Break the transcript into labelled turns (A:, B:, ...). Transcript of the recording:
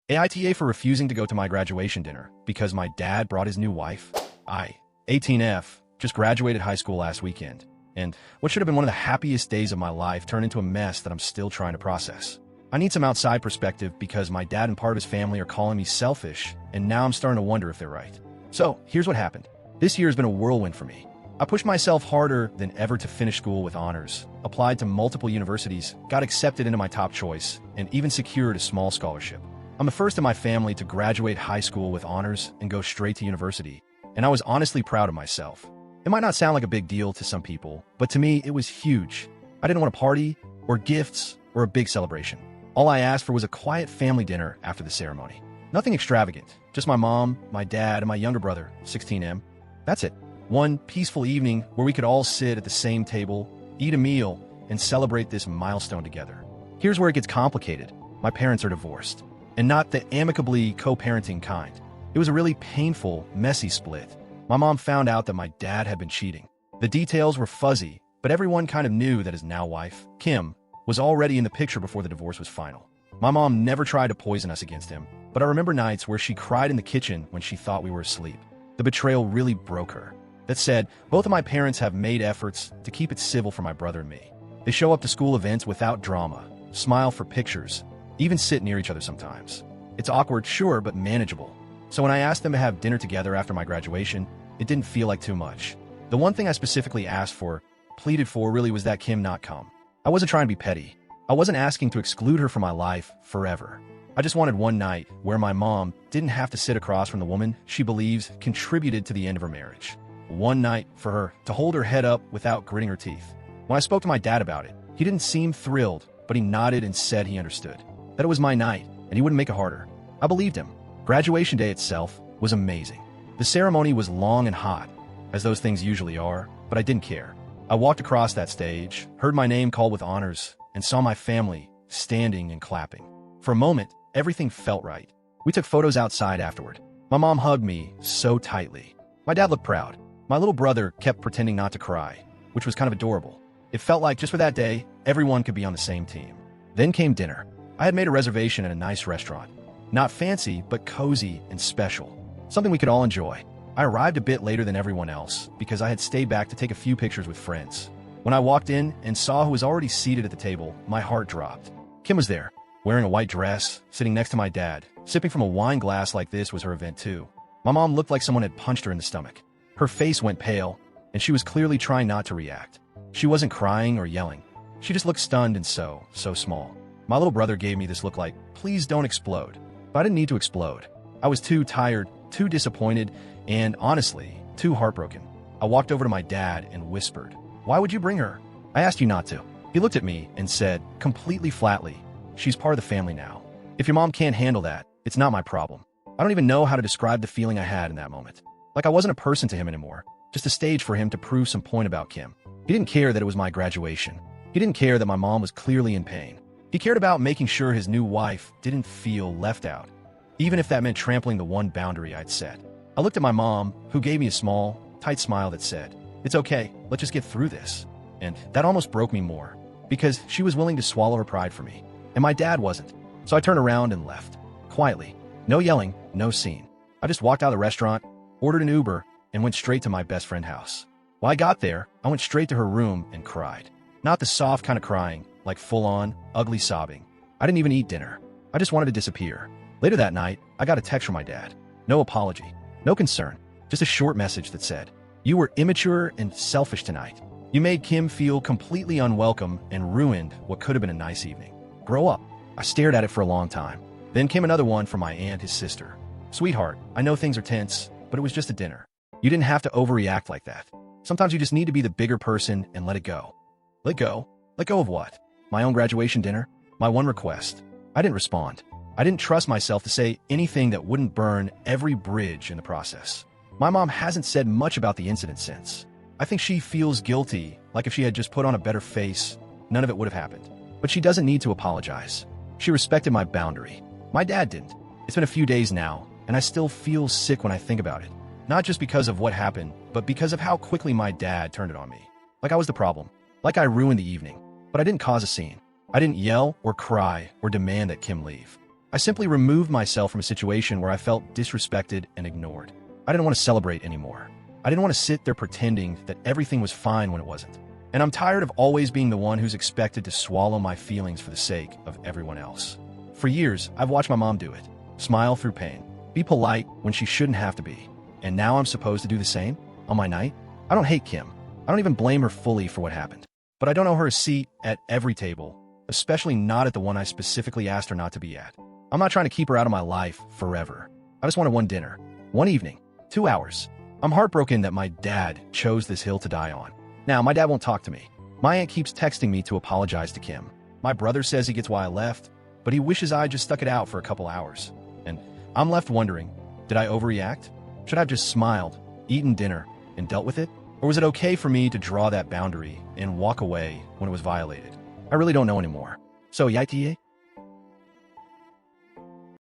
A: AITA for refusing to go to my graduation dinner because my dad brought his new wife. I, 18F, just graduated high school last weekend, and what should have been one of the happiest days of my life turned into a mess that I'm still trying to process. I need some outside perspective because my dad and part of his family are calling me selfish, and now I'm starting to wonder if they're right. So, here's what happened. This year has been a whirlwind for me. I pushed myself harder than ever to finish school with honors, applied to multiple universities, got accepted into my top choice, and even secured a small scholarship. I'm the first in my family to graduate high school with honors and go straight to university, and I was honestly proud of myself. It might not sound like a big deal to some people, but to me, it was huge. I didn't want a party, or gifts, or a big celebration. All I asked for was a quiet family dinner after the ceremony. Nothing extravagant, just my mom, my dad, and my younger brother, 16M. That's it. One peaceful evening where we could all sit at the same table, eat a meal, and celebrate this milestone together. Here's where it gets complicated. My parents are divorced, and not the amicably co-parenting kind. It was a really painful, messy split. My mom found out that my dad had been cheating. The details were fuzzy, but everyone kind of knew that his now wife, Kim, was already in the picture before the divorce was final. My mom never tried to poison us against him, but I remember nights where she cried in the kitchen when she thought we were asleep. The betrayal really broke her. That said, both of my parents have made efforts to keep it civil for my brother and me. They show up to school events without drama, smile for pictures, even sit near each other sometimes. It's awkward, sure, but manageable. So when I asked them to have dinner together after my graduation, it didn't feel like too much. The one thing I specifically asked for, pleaded for, really was that Kim not come. I wasn't trying to be petty. I wasn't asking to exclude her from my life forever. I just wanted one night where my mom didn't have to sit across from the woman she believes contributed to the end of her marriage. One night for her to hold her head up without gritting her teeth. When I spoke to my dad about it, he didn't seem thrilled, but he nodded and said he understood. That it was my night, and he wouldn't make it harder. I believed him. Graduation day itself was amazing. The ceremony was long and hot, as those things usually are, but I didn't care. I walked across that stage, heard my name called with honors, and saw my family standing and clapping. For a moment, everything felt right. We took photos outside afterward. My mom hugged me so tightly. My dad looked proud. My little brother kept pretending not to cry, which was kind of adorable. It felt like just for that day, everyone could be on the same team. Then came dinner. I had made a reservation at a nice restaurant. Not fancy, but cozy and special. Something we could all enjoy. I arrived a bit later than everyone else because I had stayed back to take a few pictures with friends. When I walked in and saw who was already seated at the table, my heart dropped. Kim was there, wearing a white dress, sitting next to my dad. Sipping from a wine glass like this was her event too. My mom looked like someone had punched her in the stomach. Her face went pale, and she was clearly trying not to react. She wasn't crying or yelling. She just looked stunned and so small. My little brother gave me this look like, please don't explode. But I didn't need to explode. I was too tired, too disappointed, and honestly, too heartbroken. I walked over to my dad and whispered, "Why would you bring her?" "I asked you not to." He looked at me and said, completely flatly, "She's part of the family now. If your mom can't handle that, it's not my problem." I don't even know how to describe the feeling I had in that moment. Like I wasn't a person to him anymore, just a stage for him to prove some point about Kim. He didn't care that it was my graduation. He didn't care that my mom was clearly in pain. He cared about making sure his new wife didn't feel left out, even if that meant trampling the one boundary I'd set. I looked at my mom, who gave me a small, tight smile that said, "It's okay, let's just get through this." And that almost broke me more, because she was willing to swallow her pride for me, and my dad wasn't. So I turned around and left, quietly. No yelling, no scene. I just walked out of the restaurant, ordered an Uber, and went straight to my best friend's house. When I got there, I went straight to her room and cried. Not the soft kind of crying, like full-on, ugly sobbing. I didn't even eat dinner. I just wanted to disappear. Later that night, I got a text from my dad. No apology, no concern, just a short message that said, "You were immature and selfish tonight. You made Kim feel completely unwelcome and ruined what could have been a nice evening. Grow up." I stared at it for a long time. Then came another one from my aunt, his sister. "Sweetheart, I know things are tense, but it was just a dinner. You didn't have to overreact like that. Sometimes you just need to be the bigger person and let it go." Let go? Let go of what? My own graduation dinner? My one request? I didn't respond. I didn't trust myself to say anything that wouldn't burn every bridge in the process. My mom hasn't said much about the incident since. I think she feels guilty, like if she had just put on a better face, none of it would have happened. But she doesn't need to apologize. She respected my boundary. My dad didn't. It's been a few days now, and I still feel sick when I think about it. Not just because of what happened, but because of how quickly my dad turned it on me. Like I was the problem. Like I ruined the evening. But I didn't cause a scene. I didn't yell or cry or demand that Kim leave. I simply removed myself from a situation where I felt disrespected and ignored. I didn't want to celebrate anymore. I didn't want to sit there pretending that everything was fine when it wasn't. And I'm tired of always being the one who's expected to swallow my feelings for the sake of everyone else. For years, I've watched my mom do it. Smile through pain. Be polite when she shouldn't have to be. And now I'm supposed to do the same? On my night? I don't hate Kim. I don't even blame her fully for what happened. But I don't owe her a seat at every table, especially not at the one I specifically asked her not to be at. I'm not trying to keep her out of my life forever. I just wanted one dinner, one evening, 2 hours. I'm heartbroken that my dad chose this hill to die on. Now, my dad won't talk to me. My aunt keeps texting me to apologize to Kim. My brother says he gets why I left, but he wishes I just stuck it out for a couple hours. And I'm left wondering, did I overreact? Should I have just smiled, eaten dinner, and dealt with it? Or was it okay for me to draw that boundary and walk away when it was violated? I really don't know anymore. So, AITA?